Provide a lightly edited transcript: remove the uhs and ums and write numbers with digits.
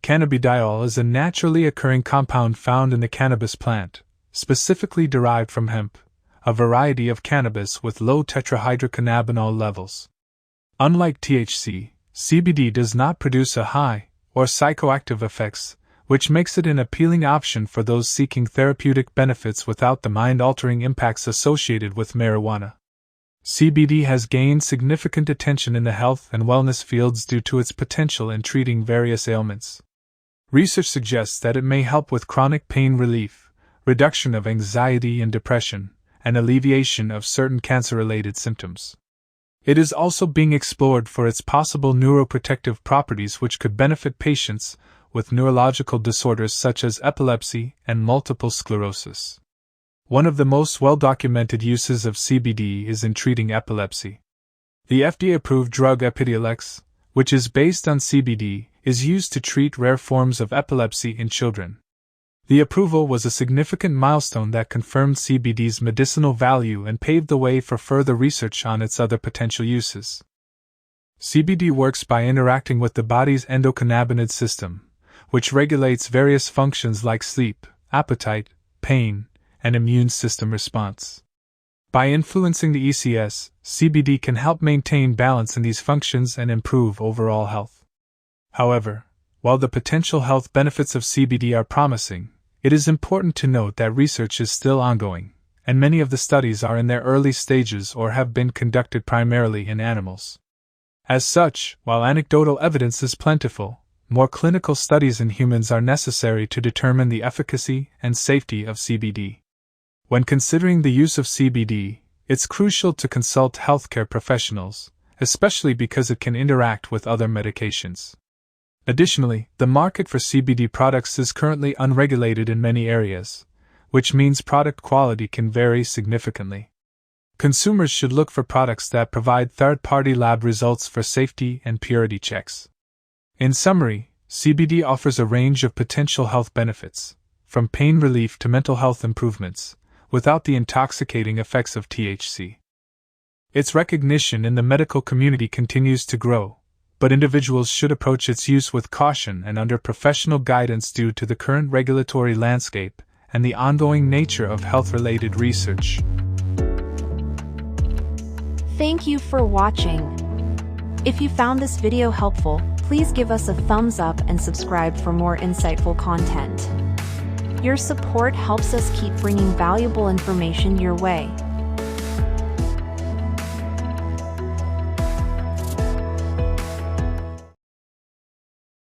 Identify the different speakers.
Speaker 1: Cannabidiol is a naturally occurring compound found in the cannabis plant, specifically derived from hemp, a variety of cannabis with low tetrahydrocannabinol levels. Unlike THC, CBD does not produce a high or psychoactive effects, which makes it an appealing option for those seeking therapeutic benefits without the mind-altering impacts associated with marijuana. CBD has gained significant attention in the health and wellness fields due to its potential in treating various ailments. Research suggests that it may help with chronic pain relief, reduction of anxiety and depression, and alleviation of certain cancer-related symptoms. It is also being explored for its possible neuroprotective properties, which could benefit patients with neurological disorders such as epilepsy and multiple sclerosis. One of the most well-documented uses of CBD is in treating epilepsy. The FDA-approved drug Epidiolex, which is based on CBD, is used to treat rare forms of epilepsy in children. The approval was a significant milestone that confirmed CBD's medicinal value and paved the way for further research on its other potential uses. CBD works by interacting with the body's endocannabinoid system, which regulates various functions like sleep, appetite, pain, and immune system response. By influencing the ECS, CBD can help maintain balance in these functions and improve overall health. However, while the potential health benefits of CBD are promising, it is important to note that research is still ongoing, and many of the studies are in their early stages or have been conducted primarily in animals. As such, while anecdotal evidence is plentiful, more clinical studies in humans are necessary to determine the efficacy and safety of CBD. When considering the use of CBD, it's crucial to consult healthcare professionals, especially because it can interact with other medications. Additionally, the market for CBD products is currently unregulated in many areas, which means product quality can vary significantly. Consumers should look for products that provide third-party lab results for safety and purity checks. In summary, CBD offers a range of potential health benefits, from pain relief to mental health improvements, without the intoxicating effects of THC. Its recognition in the medical community continues to grow, but individuals should approach its use with caution and under professional guidance due to the current regulatory landscape and the ongoing nature of health-related research.
Speaker 2: Thank you for watching. If you found this video helpful, please give us a thumbs up and subscribe for more insightful content. Your support helps us keep bringing valuable information your way.